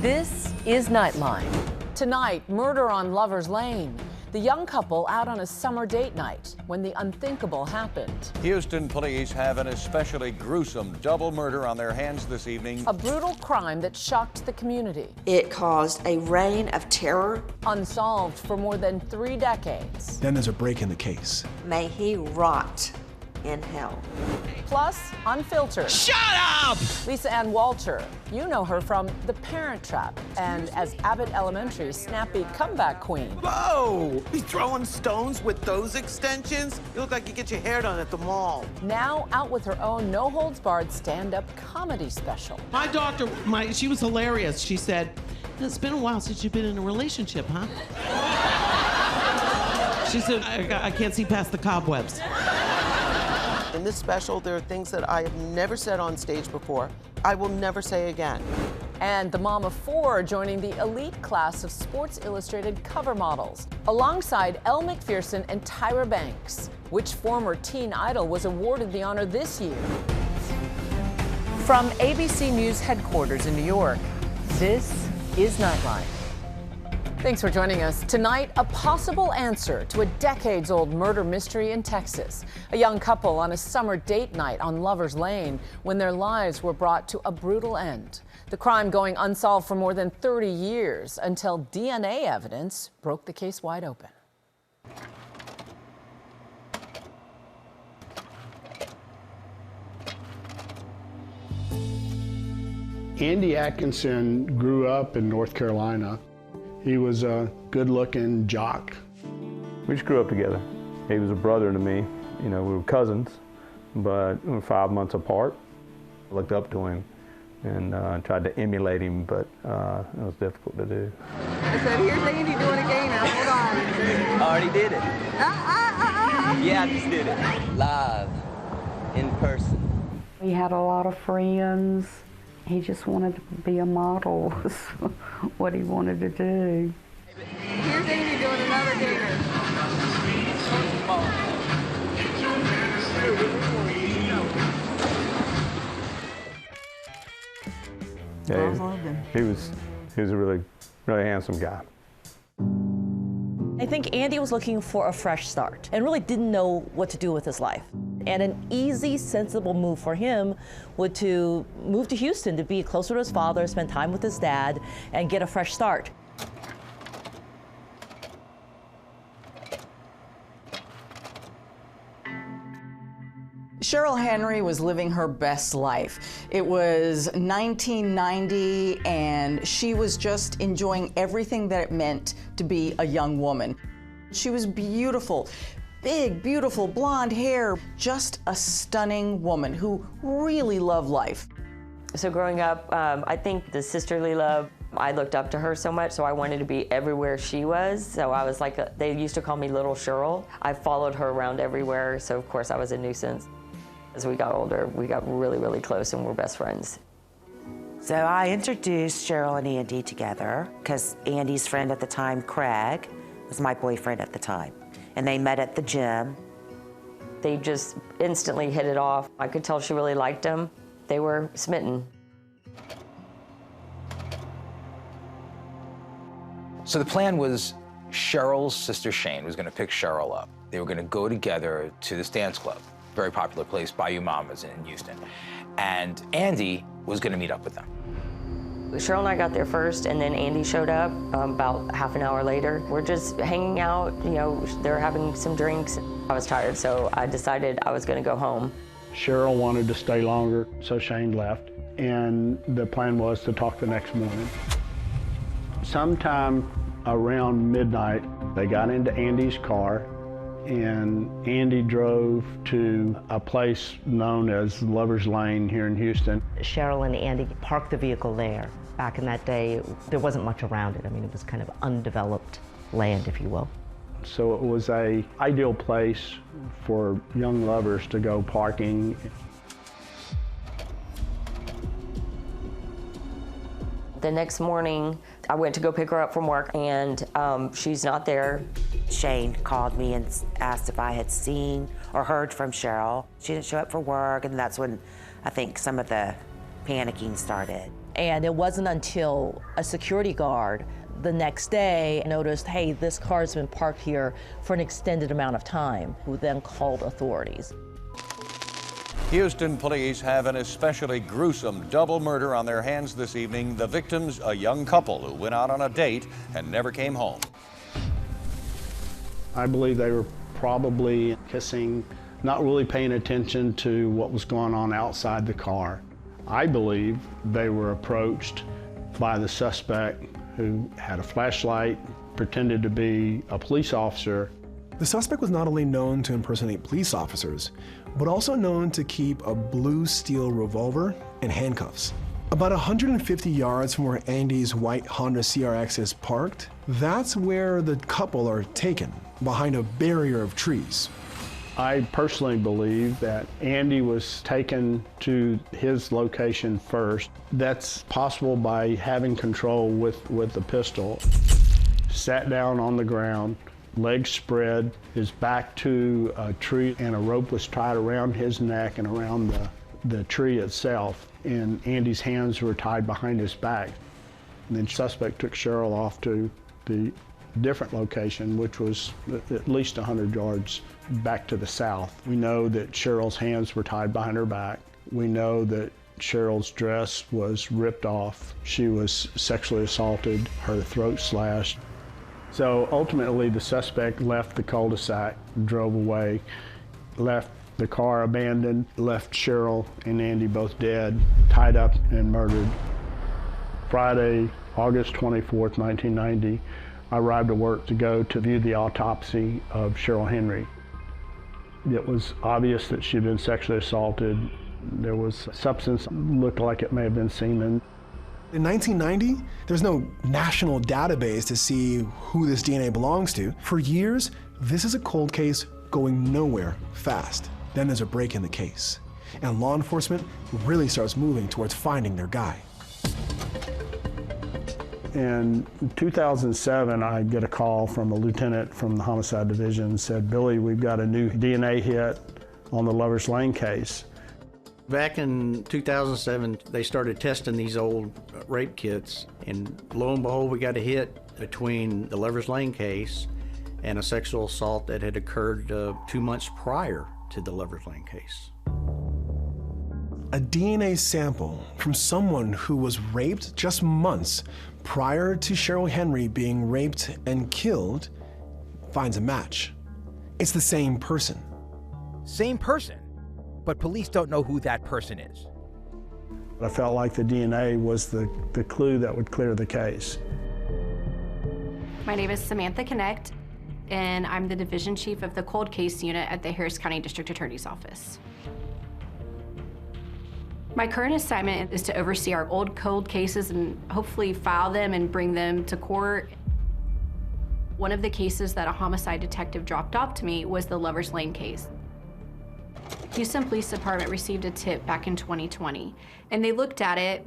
This is Nightline. Tonight, murder on Lover's Lane. The young couple out on a summer date night when the unthinkable happened. Houston police have an especially gruesome double murder on their hands this evening. A brutal crime that shocked the community. It caused a reign of terror. Unsolved for more than 3 decades. Then there's a break in the case. May he rot in hell. Plus, unfiltered. Shut up! Lisa Ann Walter. You know her from The Parent Trap and as Abbott Elementary's snappy comeback queen. Whoa! You throwing stones with those extensions? You look like you get your hair done at the mall. Now out with her own no-holds-barred stand-up comedy special. My doctor, she was hilarious. She said, "It's been a while since you've been in a relationship, huh?" She said, I can't see past the cobwebs. In this special, there are things that I have never said on stage before. I will never say again. And the mom of 4 joining the elite class of Sports Illustrated cover models, alongside Elle Macpherson and Tyra Banks. Which former teen idol was awarded the honor this year? From ABC News headquarters in New York, this is Nightline. Thanks for joining us. Tonight, a possible answer to a decades-old murder mystery in Texas. A young couple on a summer date night on Lover's Lane when their lives were brought to a brutal end. The crime going unsolved for more than 30 years until DNA evidence broke the case wide open. Andy Atkinson grew up in North Carolina. He was a good-looking jock. We just grew up together. He was a brother to me. You know, we were cousins, but we were 5 months apart. I looked up to him and tried to emulate him, but it was difficult to do. I said, here's Andy doing a gainer. Hold on. I already did it. Yeah, I just did it. Live, in person. He had a lot of friends. He just wanted to be a model, was what he wanted to do. Here's Andy doing another gainer. Yeah, he was a really handsome guy. I think Andy was looking for a fresh start and really didn't know what to do with his life. And an easy, sensible move for him would to move to Houston to be closer to his father, spend time with his dad, and get a fresh start. Cheryl Henry was living her best life. It was 1990, and she was just enjoying everything that it meant to be a young woman. She was beautiful. Big, beautiful, blonde hair, just a stunning woman who really loved life. So growing up, I think the sisterly love, I looked up to her so much, so I wanted to be everywhere she was. So I was like, they used to call me Little Cheryl. I followed her around everywhere, so of course I was a nuisance. As we got older, we got really, really close and we're best friends. So I introduced Cheryl and Andy together because Andy's friend at the time, Craig, was my boyfriend at the time. And they met at the gym. They just instantly hit it off. I could tell she really liked him. They were smitten. So the plan was Cheryl's sister Shane was going to pick Cheryl up. They were going to go together to this dance club, very popular place, Bayou Mamas in Houston. And Andy was going to meet up with them. Cheryl and I got there first, and then Andy showed up about half an hour later. We're just hanging out, you know, they're having some drinks. I was tired, so I decided I was going to go home. Cheryl wanted to stay longer, so Shane left, and the plan was to talk the next morning. Sometime around midnight, they got into Andy's car, and Andy drove to a place known as Lover's Lane here in Houston. Cheryl and Andy parked the vehicle there. Back in that day, there wasn't much around it. I mean, it was kind of undeveloped land, if you will. So it was an ideal place for young lovers to go parking. The next morning, I went to go pick her up from work, and she's not there. Shane called me and asked if I had seen or heard from Cheryl. She didn't show up for work, and that's when I think some of the panicking started. And it wasn't until a security guard the next day noticed, hey, this car's been parked here for an extended amount of time, who then called authorities. Houston police have an especially gruesome double murder on their hands this evening. The victims, a young couple who went out on a date and never came home. I believe they were probably kissing, not really paying attention to what was going on outside the car. I believe they were approached by the suspect who had a flashlight, pretended to be a police officer. The suspect was not only known to impersonate police officers, but also known to keep a blue steel revolver and handcuffs. About 150 yards from where Andy's white Honda CRX is parked, that's where the couple are taken, behind a barrier of trees. I personally believe that Andy was taken to his location first. That's possible by having control with a pistol. Sat down on the ground, legs spread, his back to a tree, and a rope was tied around his neck and around the tree itself. And Andy's hands were tied behind his back. And then the suspect took Cheryl off to the different location, which was at least 100 yards back to the south. We know that Cheryl's hands were tied behind her back. We know that Cheryl's dress was ripped off. She was sexually assaulted, her throat slashed. So ultimately the suspect left the cul-de-sac, drove away, left the car abandoned, left Cheryl and Andy both dead, tied up and murdered. Friday, August 24th, 1990, I arrived at work to go to view the autopsy of Cheryl Henry. It was obvious that she'd been sexually assaulted. There was substance, looked like it may have been semen. In 1990, there's no national database to see who this DNA belongs to. For years, this is a cold case going nowhere fast. Then there's a break in the case, and law enforcement really starts moving towards finding their guy. In 2007, I get a call from a lieutenant from the homicide division, said, "Billy, we've got a new DNA hit on the Lovers Lane case." Back in 2007, they started testing these old rape kits, and lo and behold, we got a hit between the Lovers Lane case and a sexual assault that had occurred 2 months prior to the Lovers Lane case. A DNA sample from someone who was raped just months prior to Cheryl Henry being raped and killed finds a match. It's the same person. Same person, but police don't know who that person is. I felt like the DNA was the clue that would clear the case. My name is Samantha Connect, and I'm the Division Chief of the Cold Case Unit at the Harris County District Attorney's Office. My current assignment is to oversee our old cold cases and hopefully file them and bring them to court. One of the cases that a homicide detective dropped off to me was the Lovers Lane case. Houston Police Department received a tip back in 2020, and they looked at it.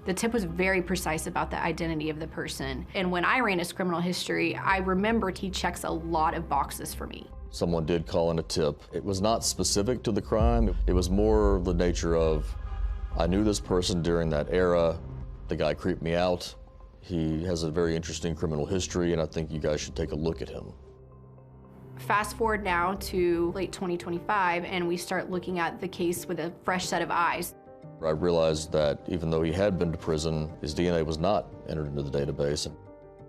The tip was very precise about the identity of the person. And when I ran his criminal history, I remembered he checks a lot of boxes for me. Someone did call in a tip. It was not specific to the crime. It was more the nature of, I knew this person during that era. The guy creeped me out. He has a very interesting criminal history, and I think you guys should take a look at him. Fast forward now to late 2025, and we start looking at the case with a fresh set of eyes. I realized that even though he had been to prison, his DNA was not entered into the database.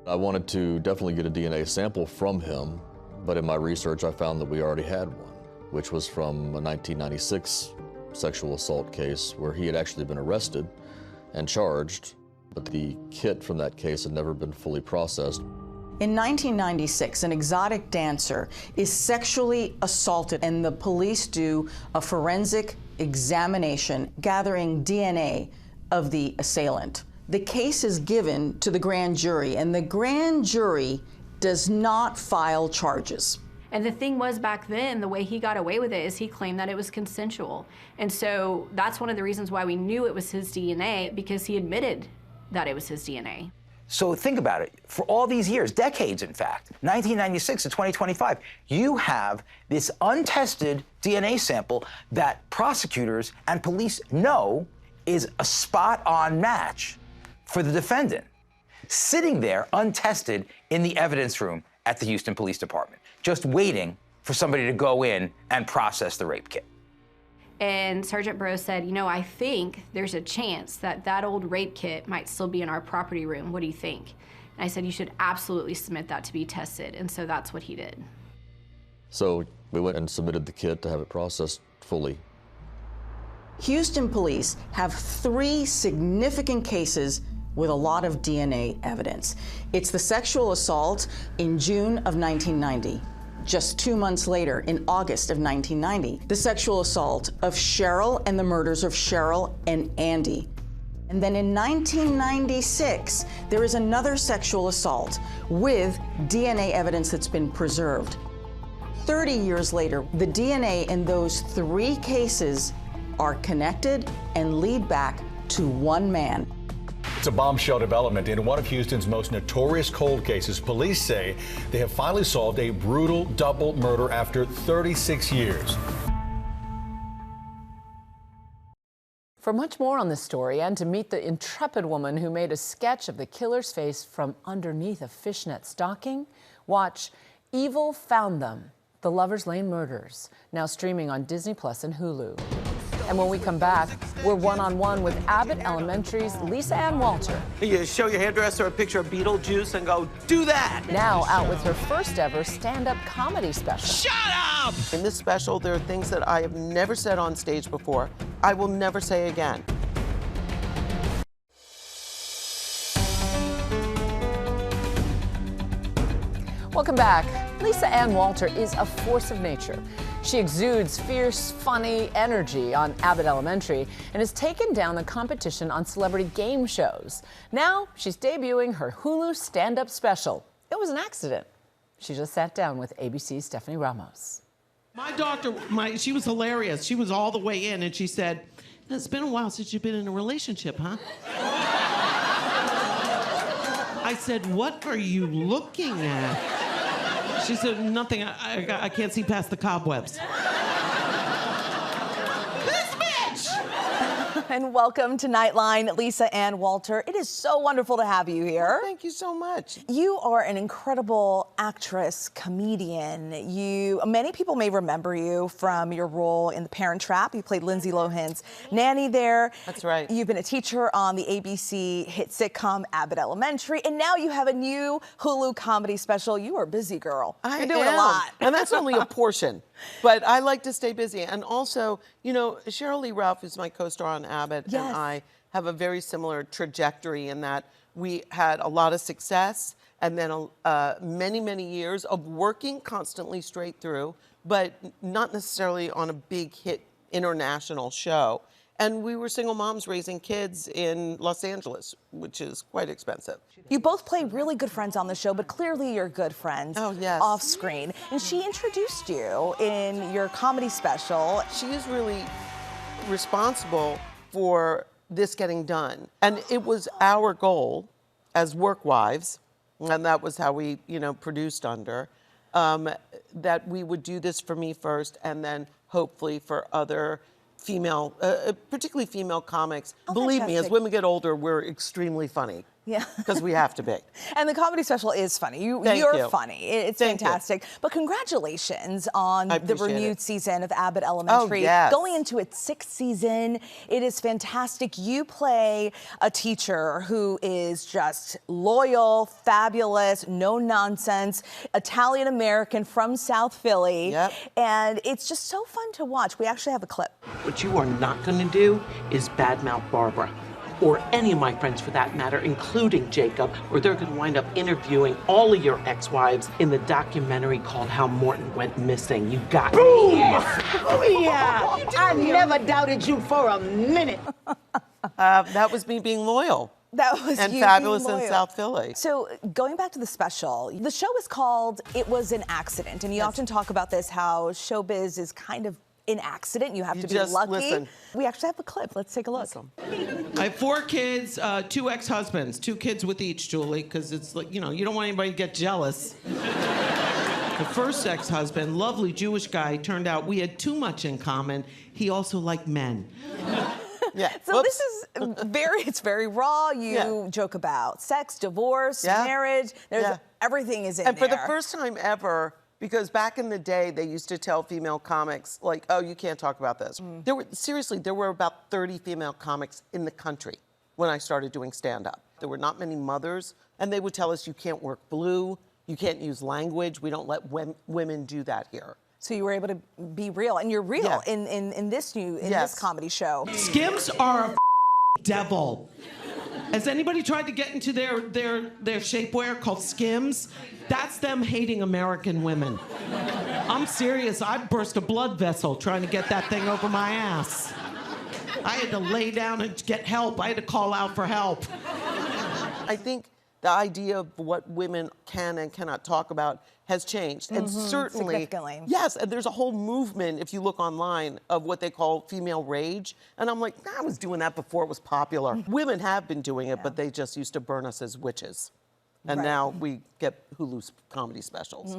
I wanted to definitely get a DNA sample from him, but in my research I found that we already had one, which was from a 1996 sexual assault case where he had actually been arrested and charged, but the kit from that case had never been fully processed. In 1996, an exotic dancer is sexually assaulted, and the police do a forensic examination gathering DNA of the assailant. The case is given to the grand jury, and the grand jury does not file charges. And the thing was, back then, the way he got away with it is he claimed that it was consensual. And so that's one of the reasons why we knew it was his DNA, because he admitted that it was his DNA. So think about it. For all these years, decades in fact, 1996 to 2025, you have this untested DNA sample that prosecutors and police know is a spot-on match for the defendant, sitting there untested in the evidence room at the Houston Police Department, just waiting for somebody to go in and process the rape kit. And Sergeant Burrows said, you know, I think there's a chance that that old rape kit might still be in our property room. What do you think? And I said, you should absolutely submit that to be tested. And so that's what he did. So we went and submitted the kit to have it processed fully. Houston police have 3 significant cases with a lot of DNA evidence. It's the sexual assault in June of 1990. Just 2 months later, in August of 1990, the sexual assault of Cheryl and the murders of Cheryl and Andy. And then in 1996, there is another sexual assault with DNA evidence that's been preserved. 30 years later, the DNA in those 3 cases are connected and lead back to one man. It's a bombshell development in one of Houston's most notorious cold cases. Police say they have finally solved a brutal double murder after 36 years. For much more on this story and to meet the intrepid woman who made a sketch of the killer's face from underneath a fishnet stocking, watch Evil Found Them, The Lover's Lane Murders, now streaming on Disney Plus and Hulu. And when we come back, we're one-on-one with Abbott Elementary's Lisa Ann Walter. You show your hairdresser a picture of Beetlejuice and go, do that! Now out with her first ever stand-up comedy special. Shut up! In this special, there are things that I have never said on stage before. I will never say again. Welcome back. Lisa Ann Walter is a force of nature. She exudes fierce, funny energy on Abbott Elementary and has taken down the competition on celebrity game shows. Now she's debuting her Hulu stand-up special. It was an accident. She just sat down with ABC's Stephanie Ramos. My doctor, she was hilarious. She was all the way in, and she said, it's been a while since you've been in a relationship, huh? I said, what are you looking at? She said, nothing. I can't see past the cobwebs. This bitch! And welcome to Nightline, Lisa Ann Walter. It is so wonderful to have you here. Oh, thank you so much. You are an incredible actress, comedian. Many people may remember you from your role in The Parent Trap. You played Lindsay Lohan's nanny there. That's right. You've been a teacher on the ABC hit sitcom Abbott Elementary, and now you have a new Hulu comedy special. You are busy, girl. You're doing a lot. And that's only a portion. But I like to stay busy. And also, you know, Sheryl Lee Ralph, who's my co-star on Abbott, Yes. and I have a very similar trajectory in that we had a lot of success and then many, many years of working constantly straight through, but not necessarily on a big hit international show. And we were single moms raising kids in Los Angeles, which is quite expensive. You both play really good friends on the show, but clearly you're good friends off screen. And she introduced you in your comedy special. She is really responsible for this getting done. And it was our goal as work wives, and that was how we, produced under, that we would do this for me first and then hopefully for other female, particularly female comics. Believe me, as women get older, we're extremely funny. Yeah. Because we have to be. And the comedy special is funny. You're funny. It's fantastic. But congratulations on the renewed season of Abbott Elementary. Oh, yes. Going into its 6th season. It is fantastic. You play a teacher who is just loyal, fabulous, no nonsense, Italian-American from South Philly. Yep. And it's just so fun to watch. We actually have a clip. What you are not going to do is badmouth Barbara, or any of my friends for that matter, including Jacob, or they're going to wind up interviewing all of your ex-wives in the documentary called How Morton Went Missing. You got me. Oh, yeah. I never doubted you for a minute. That was me being loyal. That was and you fabulous being in loyal. South Philly. So going back to the special, the show is called It Was an Accident. And you often talk about this, how showbiz is kind of an accident. You have to be just lucky. listen. We actually have a clip. Let's take a look. I have 4 kids, 2 ex-husbands, 2 kids with each, Julie, because it's like, you don't want anybody to get jealous. The first ex-husband, lovely Jewish guy, turned out we had too much in common. He also liked men. Yeah. So this is it's very raw. You joke about sex, divorce, marriage. Everything is in there. And for the first time ever, because back in the day, they used to tell female comics, like, oh, you can't talk about this. There were about 30 female comics in the country when I started doing stand-up. There were not many mothers, and they would tell us, you can't work blue, you can't use language, we don't let women do that here. So you were able to be real, and you're real in this this comedy show. Skims are a devil. Has anybody tried to get into their shapewear called Skims? That's them hating American women. I'm serious. I burst a blood vessel trying to get that thing over my ass. I had to lay down and get help. I had to call out for help. I think the idea of what women can and cannot talk about has changed. And certainly, significantly. Yes, and there's a whole movement, if you look online, of what they call female rage. And I'm like, I was doing that before it was popular. Women have been doing it, but they just used to burn us as witches. And now we get Hulu's comedy specials.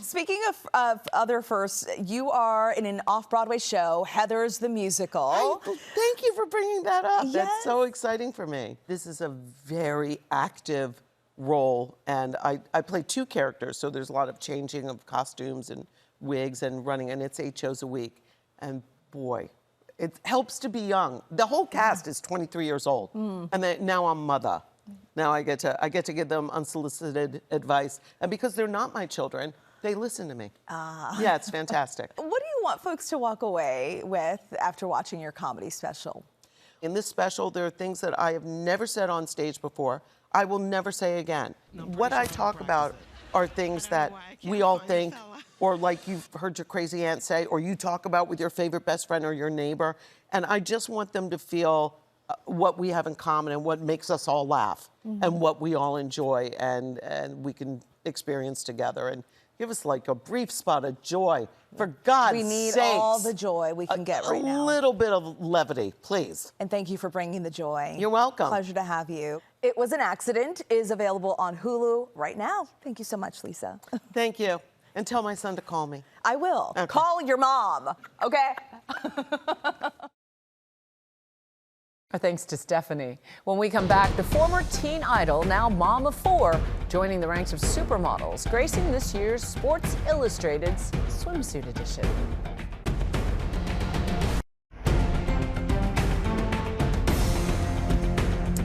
Speaking of other firsts, you are in an off-Broadway show, Heathers the Musical. Thank you for bringing that up. Yes. That's so exciting for me. This is a very active role, and I play 2 characters, so there's a lot of changing of costumes and wigs and running, and it's 8 shows a week. And boy, it helps to be young. The whole cast is 23 years old, and now I'm mother. Now I get to give them unsolicited advice, and because they're not my children, they listen to me. Yeah, it's fantastic. What do you want folks to walk away with after watching your comedy special? In this special, there are things that I have never said on stage before. I will never say again. What I talk about are things that we all think, or like you've heard your crazy aunt say, or you talk about with your favorite best friend or your neighbor, and I just want them to feel what we have in common and what makes us all laugh and what we all enjoy and we can experience together, and give us like a brief spot of joy. For God's sake. We need all the joy we can get right now. A little bit of levity, please. And thank you for bringing the joy. You're welcome. Pleasure to have you. It Was an Accident is available on Hulu right now. Thank you so much, Lisa. Thank you. And tell my son to call me. I will. Okay. Call your mom, okay? Our thanks to Stephanie. When we come back, the former teen idol, now mom of 4, joining the ranks of supermodels, gracing this year's Sports Illustrated's Swimsuit edition.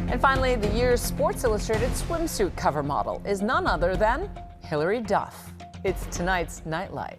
And finally, the year's Sports Illustrated Swimsuit cover model is none other than Hilary Duff. It's tonight's Nightlight.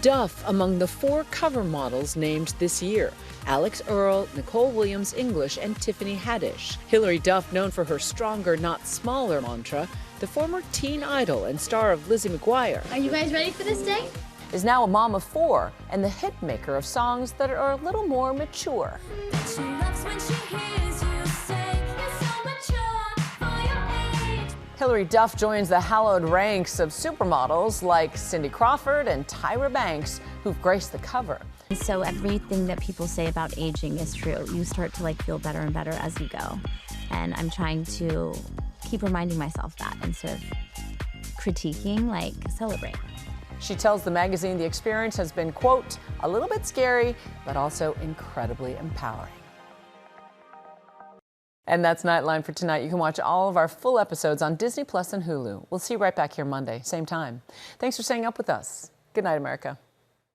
Duff among the 4 cover models named this year: Alex Earle, Nicole Williams English, and Tiffany Haddish. Hilary Duff, known for her stronger, not smaller mantra, the former teen idol and star of Lizzie McGuire. Are you guys ready for this day? Is now a mom of 4 and the hit maker of songs that are a little more mature. She loves when she hears you say you're so mature for your age. Hilary Duff joins the hallowed ranks of supermodels like Cindy Crawford and Tyra Banks, who've graced the cover. So everything that people say about aging is true. You start to feel better and better as you go. And I'm trying to keep reminding myself that instead of critiquing, celebrate. She tells the magazine the experience has been, quote, a little bit scary, but also incredibly empowering. And that's Nightline for tonight. You can watch all of our full episodes on Disney Plus and Hulu. We'll see you right back here Monday, same time. Thanks for staying up with us. Good night, America.